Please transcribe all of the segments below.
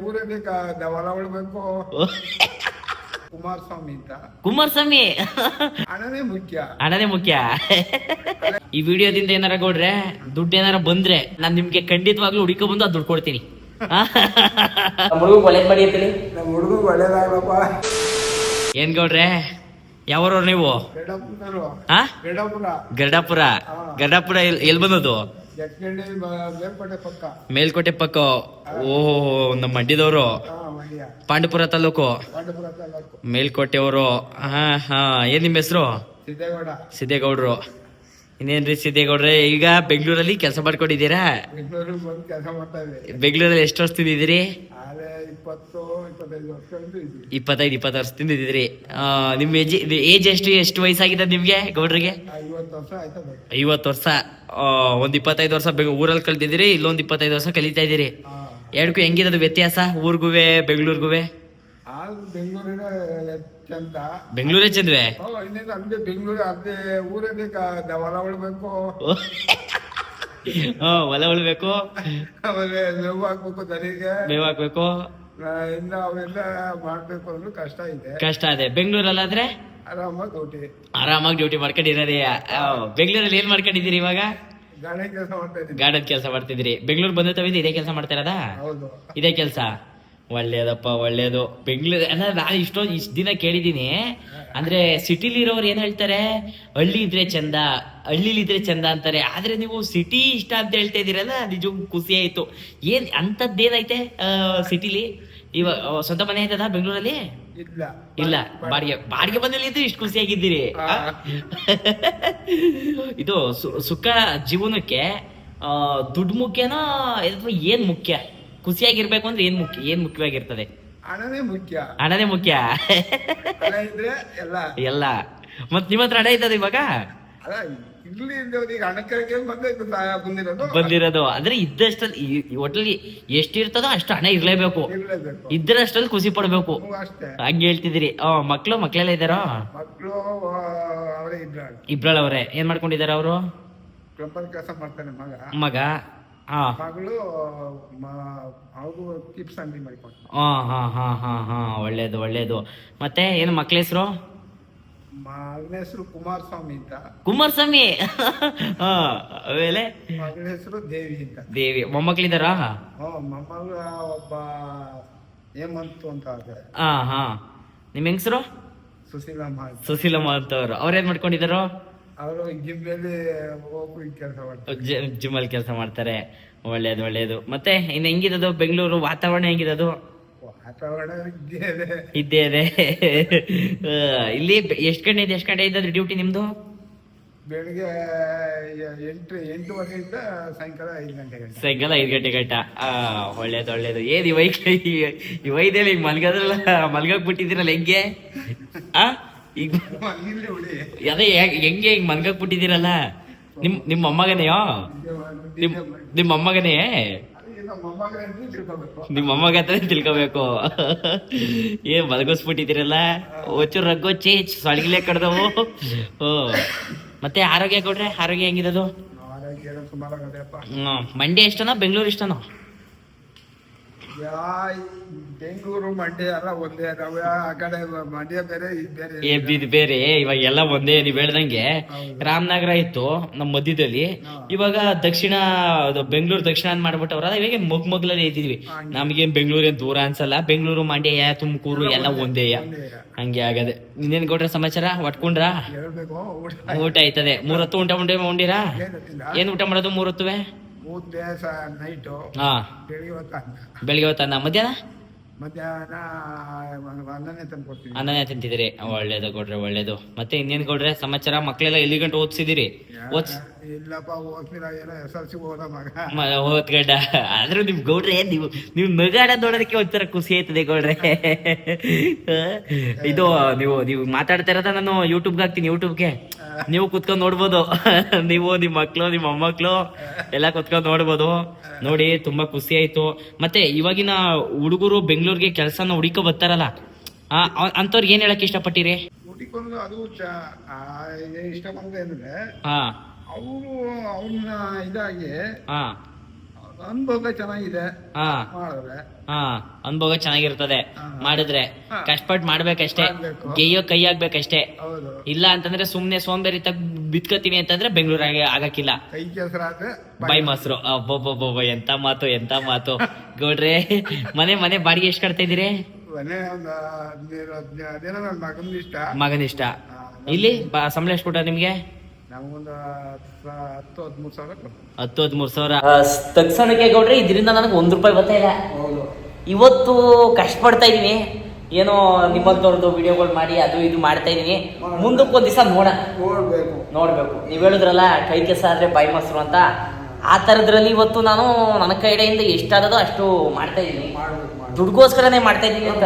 ಊರಲ್ಲಿ ಹೊಲ ಉಳ್ಬೇಕು. ಕುಮಾರಸ್ವಾಮಿ ಅಂತ. ಕುಮಾರಸ್ವಾಮಿ ಹಣನೇ ಮುಖ್ಯ. ಹಣನೇ ಮುಖ್ಯ. ಈ ವಿಡಿಯೋದಿಂದ ಏನಾರ ಗೌಡ್ರೆ ದುಡ್ಡು ಏನಾರ ಬಂದ್ರೆ ನಾನ್ ನಿಮ್ಗೆ ಖಂಡಿತವಾಗ್ಲೂ ಹುಡುಕ ಬಂದು ಅದು ದುಡ್ಡು ಕೊಡ್ತೀನಿ. ಒಳ್ಳೇದ್ ಮಾಡಿ ಅಂತೀನಿ. ನಮ್ಮ ಹುಡುಗ ಒಳ್ಳೇದಾಗ್ಲಪ್ಪ. ಏನ್ ಗೌಡ್ರೆ ಯಾವ್ರವ್ರು ನೀವು? ಗರ್ಡಾಪುರ. ಗರ್ಡಾಪುರ ಎಲ್ ಬಂದದು? ಮೇಲ್ಕೋಟೆ ಪಕ್ಕ. ಓಹೋ ನಮ್ಮ ಮಂಡ್ಯದವರು. ಪಾಂಡಪುರ ತಾಲೂಕು ಮೇಲ್ಕೋಟೆಯವರು. ಹಾ ಏನ್ ನಿಮ್ಮ ಹೆಸರು? ಸಿದ್ದೇಗೌಡ್ರು. ಇನ್ನೇನ್ರಿ ಸಿದ್ದೇಗೌಡ್ರೆ, ಈಗ ಬೆಂಗಳೂರಲ್ಲಿ ಕೆಲಸ ಮಾಡ್ಕೊಂಡಿದ್ದೀರಾ? ಬೆಂಗಳೂರಲ್ಲಿ ಎಷ್ಟು ವರ್ಷದಿಂದ ಇದ್ದೀರಿ? 25 ವರ್ಷದಿಂದ ಇದ್ದಿದ್ರಿ. ನಿಮ್ ಏಜ್ ಎಷ್ಟು ವಯಸ್ಸಾಗಿದೆ ನಿಮ್ಗೆ ಗೌಡ್ರಿಗೆ? 50 ವರ್ಷ. ಒಂದ್ 25 ವರ್ಷ ಊರಲ್ಲಿ ಕಲ್ತಿದ್ದೀರಿ, ಇಲ್ಲೊಂದ್ 25 ವರ್ಷ ಕಲಿತಾ ಇದ್ದೀರಿ. ಎರಡಕ್ಕೂ ಹೆಂಗಿರೋದು ವ್ಯತ್ಯಾಸ? ಊರ್ಗುವೆ ಬೆಂಗಳೂರ್ಗುವೆ? ಬೆಂಗಳೂರೇ ಚಂದ್ವೆ. ಬೆಂಗಳೂರು ಅದೇ ಊರಲ್ಲಿ ಹೊಲ ಉಳ್ಬೇಕು. ಹೊಲ ಉಳ್ಬೇಕು, ಆಮೇಲೆ ಮೇವು ಹಾಕ್ಬೇಕು, ದನಿಗೆ ಮೇವು ಹಾಕ್ಬೇಕು. ಇನ್ನ ಅವೆಲ್ಲ ಮಾಡ್ಬೇಕು ಅಂದ್ರೆ ಕಷ್ಟ ಇದೆ. ಕಷ್ಟ ಇದೆ. ಬೆಂಗಳೂರಲ್ಲಾದ್ರೆ ಆರಾಮಾಗಿ ಡ್ಯೂಟಿ ಮಾಡ್ಕೊಂಡಿರೋದೇ. ಬೆಂಗಳೂರಲ್ಲಿ ಏನ್ ಮಾಡ್ಕೊಂಡಿದ್ದೀರಿ ಇವಾಗ? ಗಾರ್ಡನ್ ಕೆಲಸ ಮಾಡ್ತಿದ್ರಿ. ಬೆಂಗಳೂರು ಬಂದ ತವಿಂದ ಇದೇ ಕೆಲಸ ಮಾಡ್ತಾ ಇರೋದಾ? ಇದೇ ಕೆಲಸ. ಒಳ್ಳೇದಪ್ಪ, ಒಳ್ಳೇದು. ಬೆಂಗಳೂರು ಅಂದ್ರೆ ನಾನು ಇಷ್ಟು ದಿನ ಕೇಳಿದೀನಿ. ಅಂದ್ರೆ ಸಿಟಿಲಿ ಇರೋರು ಏನ್ ಹೇಳ್ತಾರೆ, ಹಳ್ಳಿ ಇದ್ರೆ ಚಂದ, ಹಳ್ಳಿಲಿದ್ರೆ ಚಂದ ಅಂತಾರೆ. ಆದ್ರೆ ನೀವು ಸಿಟಿ ಇಷ್ಟ ಅಂತ ಹೇಳ್ತಾ ಇದೀರಲ್ಲ, ನಿಜ ಖುಷಿ ಆಯ್ತು. ಏನ್ ಅಂತದ್ದೇನೈತೆ ಸಿಟಿಲಿ? ಇವಾಗ ಸ್ವಂತ ಮನೆ ಆಯ್ತದ ಬೆಂಗಳೂರಲ್ಲಿ? ಇಲ್ಲ, ಬಾಡಿಗೆ ಮನೇಲಿ ಇದ್ದು ಇಷ್ಟು ಖುಷಿಯಾಗಿದ್ದೀರಿ. ಇದು ಸುಖ ಜೀವನಕ್ಕೆ ದುಡ್ಡು ಮುಖ್ಯನಾ ಅಥವಾ ಏನ್ ಮುಖ್ಯ? ಖುಷಿಯಾಗಿರ್ಬೇಕು ಅಂದ್ರೆ ಏನ್ ಮುಖ್ಯವಾಗಿರ್ತದೆ? ಹಣನೇ ಮುಖ್ಯ. ಎಲ್ಲ ಮತ್ ನಿಮ್ಮ ಹತ್ರ ಹಣ ಇದ್ದದ ಇವಾಗ? ಬಂದಿರೋದು ಅಂದ್ರೆ ಇದ್ದಷ್ಟಲ್ಲಿ ಒಟ್ಟಲ್ಲಿ ಎಷ್ಟಿರ್ತದೋ ಅಷ್ಟು ಹಣ ಇರ್ಲೇಬೇಕು. ಇದ್ದರಷ್ಟಲ್ಲಿ ಖುಷಿ ಪಡ್ಬೇಕು. ಹಂಗೆ ಹೇಳ್ತಿದ್ದೀರಿ. ಮಕ್ಳೆಲ್ಲ ಇದ್ದಾರೋ? ಇಬ್ರಳವ್ರೆ. ಏನ್ ಮಾಡ್ಕೊಂಡಿದಾರ ಅವರು? ಮಗ. ಮಗಳು ಟಿಪ್ಸ್ ಅಂಗಡಿ ಮಾಡಿಕೊಂಡು. ಹಾ ಒಳ್ಳೇದು. ಮತ್ತೆ ಏನು ಮಕ್ಳ ಹೆಸರು? ಮಗನ ಹೆಸರು ಕುಮಾರಸ್ವಾಮಿ ಅಂತ. ಕುಮಾರಸ್ವಾಮಿ. ಆಮೇಲೆ ಮಗಳ ಹೆಸರು ದೇವಿ ಅಂತ. ದೇವಿ. ಮೊಮ್ಮಕ್ಳಿದಾರ? ಮೊಮ್ಮಗ ಒಬ್ಬ ಹೇಮಂತು ಅಂತ. ಹಾ ನಿಮ್ ಹೆಂಗಸರು? ಸುಶೀಲಮ್ಮ ಅಂತವ್ರು. ಅವ್ರೇನ್ ಮಾಡ್ಕೊಂಡಿದಾರೋ? ಅವರು ಜಿಮ್ಮಲ್ಲಿ ಕೆಲಸ ಮಾಡ್ತಾರೆ. ಒಳ್ಳೇದು. ಮತ್ತೆ ಇನ್ ಹೆಂಗಿರೋದು ಬೆಂಗಳೂರು ವಾತಾವರಣ? ಹೆಂಗಿರೋದು? ವಾತಾವರಣ ಇದ್ದೇ ಇದೆ. ಇಲ್ಲಿ ಎಷ್ಟು ಗಂಟೆ ಇದ್ದದ್ರಿ ಡ್ಯೂಟಿ ನಿಮ್ದು? ಬೆಳಿಗ್ಗೆ 8:30 ಸಾಯಂಕಾಲ 5 ಗಂಟೆ. ಸಾಯಂಕಾಲ 5 ಗಂಟೆ ಗಂಟ. ಒಳ್ಳೇದು. ಏನ್ ಈ ವೈದ್ಯಲ್ಲಿ ಈಗ ಮಲ್ಗಾಕ್ ಬಿಟ್ಟಿದ್ದೀರಲ್ಲ, ಹೆಂಗೆ? ಈಗ ಅದೇ ಹೆಂಗೆ ಈಗ ಮನ್ಗಕ್ ಬಿಟ್ಟಿದ್ದೀರಲ್ಲ? ನಿಮ್ಮ ಮೊಮ್ಮಗನೆಯೋ? ನಿಮ್ಮ ಮೊಮ್ಮಗನೇ? ನಿಮ್ಮ ಮೊಮ್ಮಗ ಹತ್ರ ತಿಳ್ಕೋಬೇಕು. ಏನ್ ಮಲಗಿಸ್ಬಿಟ್ಟಿದ್ದೀರಲ್ಲ? ಒಚ್ಚು ರಗ್ಗೊಚ್ಚಿ ಸೊಳಗಿಲೆ ಕಡ್ದವು. ಮತ್ತೆ ಆರೋಗ್ಯ ಕೊಡ್ರೆ, ಆರೋಗ್ಯ ಹೆಂಗಿರೋದು? ಮಂಡ್ಯ ಇಷ್ಟನೋ ಬೆಂಗಳೂರು ಇಷ್ಟನೋ? ಬೆಂಗಳೂರು ಮಂಡ್ಯ ಎಲ್ಲ ಒಂದೇ. ಆ ಕಡೆ ಮಂಡ್ಯ ಬೇರೆ, ಇದು ಬೇರೆ. ಇವಾಗ ಎಲ್ಲ ಒಂದೇ. ನೀವ್ ಹೇಳ್ದಂಗೆ ರಾಮನಗರ ಇತ್ತು ನಮ್ ಮಧ್ಯದಲ್ಲಿ. ಇವಾಗ ದಕ್ಷಿಣ ಬೆಂಗಳೂರು ದಕ್ಷಿಣ ಅಂತ ಮಾಡ್ಬಿಟ್ಟವ್ರ. ಇವಾಗ ಮೊಗ್ಲಲ್ಲಿ ಇದ್ದಿದ್ವಿ. ನಮ್ಗೇನ್ ಬೆಂಗಳೂರು ಏನ್ ದೂರ ಅನ್ಸಲ್ಲ. ಬೆಂಗಳೂರು ಮಂಡ್ಯ ತುಮಕೂರು ಎಲ್ಲ ಒಂದೇ. ಹಂಗೆ ಆಗದೆ. ಇನ್ನೇನ್ ಕೊಟ್ರೆ ಸಮಾಚಾರ? ಒಟ್ಕೊಂಡ್ರ? ಊಟ ಆಯ್ತದೆ. 3 ಹೊತ್ತು ಉಂಡಿರಾ? ಏನ್ ಊಟ ಮಾಡೋದು 3 ಹೊತ್ತುವೆ? ಬೆಳಿಗ್ಗೆ ಹೊತ್ತ ಅನ್ನ. ಮಧ್ಯಾಹ್ನ ಅನ್ನನೇ ತಿಂತಿದ್ದೀರಿ. ಒಳ್ಳೇದು ಕೊಡ್ರೆ, ಒಳ್ಳೇದು. ಮತ್ತೆ ಇನ್ನೇನ್ ಕೊಡ್ರೆ ಸಮಾಚಾರ? ಮಕ್ಳೆಲ್ಲ ಎಲ್ಲಿ ಗಂಟೆ ಓದಿಸಿದಿರಿ? ಓದ್ಗಡ್ಡ. ಆದ್ರೂ ನಿಮ್ ಗೌಡ್ರೆ ನೀವು ನಗಾಡ ನೋಡೋದಕ್ಕೆ ಒಂಥರ ಖುಷಿ ಆಯ್ತದೆ ಗೌಡ್ರೆ. ಇದು ನೀವು ಮಾತಾಡ್ತಾ ಇರೋದ ನಾನು ಯೂಟ್ಯೂಬ್ಗೆ ಹಾಕ್ತೀನಿ. ಯೂಟ್ಯೂಬ್ಗೆ ನೀವು ಕುತ್ಕೊಂಡ್ ನೋಡ್ಬೋದು. ನೀವು ನಿಮ್ ಮಕ್ಳು ನಿಮ್ಮ ಮೊಮ್ಮಕ್ಳು ಎಲ್ಲ ಕುತ್ಕೊಂಡ್ ನೋಡ್ಬೋದು. ನೋಡಿ ತುಂಬಾ ಖುಷಿ ಆಯ್ತು. ಮತ್ತೆ ಇವಾಗಿನ ಹುಡುಗರು ಬೆಂಗಳೂರಿಗೆ ಕೆಲ್ಸನ ಹುಡುಕೋ ಬರ್ತಾರಲ್ಲ, ಅಂತವ್ರಿಗೆ ಏನ್ ಹೇಳಕ್ ಇಷ್ಟಪಟ್ಟಿರಿ? ಅದು ಇಷ್ಟ ಬಂದ್ರೆ ಹಾ ಅವರು ಅವ್ರನ್ನ ಇದಾಗಿ ಅನುಭವ ಚೆನ್ನಾಗಿದೆ ಹಾ ಮಾಡಿದ್ರೆ. ಹಾ ಅನುಭವ ಚೆನ್ನಾಗಿರ್ತದೆ ಮಾಡಿದ್ರೆ. ಹಾ. ಕಷ್ಟಪಟ್ಟು ಮಾಡ್ಬೇಕಷ್ಟೇ, ಮಾಡ್ಬೇಕು. ಗೆಯ್ಯೋ ಕೈ ಆಗ್ಬೇಕಷ್ಟೇ. ಹೌದು, ಇಲ್ಲ ಅಂತಂದ್ರೆ ಸುಮ್ನೆ ಸೋಂಬೇರಿ ತಗ್ ಬಿತ್ಕೋತೀನಿ ಅಂತಂದ್ರೆ ಬೆಂಗಳೂರಾಗೆ ಆಗಕ್ಕಿಲ್ಲ. ಕೈ ಕೆಸರಾದ್ರೆ ಬಾಯಿ ಮೊಸರು. ಅಬ್ಬಬ್ಬಬ್ಬ, ಎಂತ ಮಾತು ಎಂತ ಮಾತು ಗೌಡ್ರೆ. ಮನೆ ಬಾಡಿಗೆ ಎಷ್ಟು ಕಟ್ತಾ ಇದೀರಿ? ಮನೆ ಒಂದು 15-17 ದಿನ ನನ್ನ ಮಗನ ಇಷ್ಟ. ಮಗನಿಷ್ಟ. ಇಲ್ಲಿ ಸಂಬಳ ಎಷ್ಟು ಕೊಟ್ಟ ನಿಮ್ಗೆ? ನಮಗೊಂದು 10-13 ಸಾವಿರ ಕೊಡ್ತಾರೆ. 10-13 ಸಾವಿರ ತಗ್ಸೋಣಕ್ಕೆ ಗೌಡ್ರೆ. ಇದರಿಂದ ನನಗೆ ₹1 ಬರ್ತಾ ಇಲ್ಲ. ಹೌದು, ಇವತ್ತು ಕಷ್ಟಪಡ್ತಾ ಇದೀನಿ, ಏನೋ ನಿಮ್ಮಂತವ್ರದ್ದು ವಿಡಿಯೋಗಳು ಮಾಡಿ ಅದು ಇದು ಮಾಡ್ತಾ ಇದೀನಿ. ಮುಂದಕ್ಕೆ ಒಂದ್ ದಿವಸ ನೋಡ್ಬೇಕು. ನೀವ್ ಹೇಳಿದ್ರಲ್ಲ ಕೈ ಕೆಲಸ ಆದ್ರೆ ಬಾಯಿ ಮೊಸರು ಅಂತ, ಆ ತರದ್ರಲ್ಲಿ ಇವತ್ತು ನಾನು ನನ್ನ ಕೈಡೆಯಿಂದ ಎಷ್ಟಾದದೋ ಅಷ್ಟು ಮಾಡ್ತಾ ಇದೀನಿ. ದುಡ್ಗೋಸ್ಕರನೇ ಮಾಡ್ತಾ ಇದೀನಿ ಅಂತ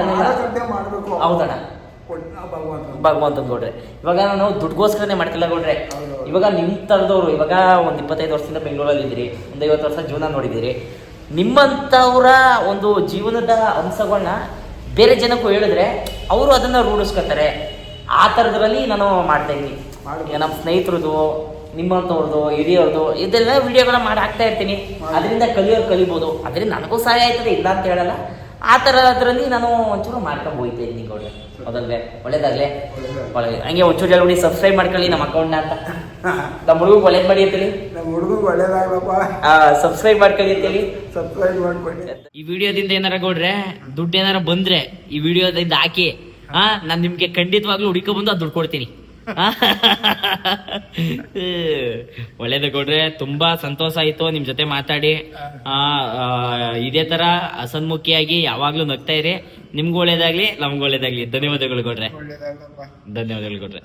ಮಾಡ್ಬೇಕು. ಹೌದಣ್ಣ, ಭಗವಂತನ ಗೌಡ್ರೆ. ಇವಾಗ ನಾನು ದುಡ್ಗೋಸ್ಕರನೇ ಮಾಡ್ತಿಲ್ಲ ಗೌಡ್ರೆ. ಇವಾಗ ನಿಮ್ ತರದವ್ರು ಇವಾಗ ಒಂದ್ 25 ವರ್ಷದಿಂದ ಬೆಂಗಳೂರಲ್ಲಿ ಇದ್ದೀರಿ, ಒಂದ್ 50 ವರ್ಷ ಜೀವನ ನೋಡಿದ್ದೀರಿ. ನಿಮ್ಮಂಥವ್ರ ಒಂದು ಜೀವನದ ಅಂಶಗಳನ್ನ ಬೇರೆ ಜನಕ್ಕೂ ಹೇಳಿದ್ರೆ ಅವರು ಅದನ್ನ ರೂಢಿಸ್ಕೊತಾರೆ. ಆ ಥರದ್ರಲ್ಲಿ ನಾನು ಮಾಡ್ತಾ ಇದ್ದೀನಿ. ನಮ್ಮ ಸ್ನೇಹಿತರದು, ನಿಮ್ಮಂಥವ್ರದ್ದು, ಹಿರಿಯವ್ರದ್ದು ಇದೆಲ್ಲ ವಿಡಿಯೋಗಳನ್ನ ಮಾಡಿ ಹಾಕ್ತಾ ಇರ್ತೀನಿ. ಅದರಿಂದ ಕಲಿಯೋರು ಕಲಿಬೋದು, ಅದರಿಂದ ನನಗೂ ಸಹಾಯ ಆಯ್ತದೆ, ಇಲ್ಲ ಅಂತ ಹೇಳಲ್ಲ. ಆ ಥರ ಅದರಲ್ಲಿ ನಾನು ಒಂಚೂರು ಮಾಡ್ಕೊಂಡು ಹೋಗ್ತಾ ಇದ್ದೀನಿ ಗೌಡ್ರೆ. ಹೌದಲ್ವೇ? ಒಳ್ಳೇದಾಗಲೇ. ಹಂಗೆ ಒಂಚೂರು ಹೇಳ್ಬಿಡಿ, ಸಬ್ಸ್ಕ್ರೈಬ್ ಮಾಡ್ಕೊಳ್ಳಿ ನಮ್ಮ ಅಕೌಂಟ್ನ ಅಂತ. ನಮ್ಮ ಹುಡುಗ ಒಳ್ಳೇದು ಮಾಡಿ ಅಂತೇಳಿ, ನಮ್ಮ ಹುಡುಗ ಒಳ್ಳೇದಾಗಲಪ್ಪ, ಸಬ್ಸ್ಕ್ರೈಬ್ ಮಾಡ್ಕೊಳ್ಳಿ ಅಂತೇಳಿ. ಸಬ್ಸ್ಕ್ರೈಬ್ ಮಾಡ್ಕೊಳ್ಳಿ. ಈ ವಿಡಿಯೋದಿಂದ ಏನಾರ ಗೌಡ್ರೆ ದುಡ್ಡು ಏನಾರ ಬಂದ್ರೆ ಈ ವಿಡಿಯೋದಿಂದ ಹಾಕಿ, ನಾನು ನಿಮ್ಗೆ ಖಂಡಿತವಾಗ್ಲೂ ಹುಡುಕ ಬಂದು ಅದು ದುಡ್ಡು ಕೊಡ್ತೀನಿ. ಒಳ್ಳೇದು ಗೌಡ್ರೆ, ತುಂಬಾ ಸಂತೋಷ ಆಯ್ತು ನಿಮ್ ಜೊತೆ ಮಾತಾಡಿ. ಇದೇ ತರ ಹಸನ್ಮುಖಿಯಾಗಿ ಯಾವಾಗ್ಲೂ ನಗ್ತಾ ಇರಿ. ನಿಮ್ಗೂ ಒಳ್ಳೇದಾಗ್ಲಿ, ನಮ್ಗೂ ಒಳ್ಳೇದಾಗ್ಲಿ. ಧನ್ಯವಾದಗಳು ಗೌಡ್ರೆ. ಒಳ್ಳೇದಾಗಲಪ್ಪ. ಧನ್ಯವಾದಗಳು ಗೌಡ್ರೆ.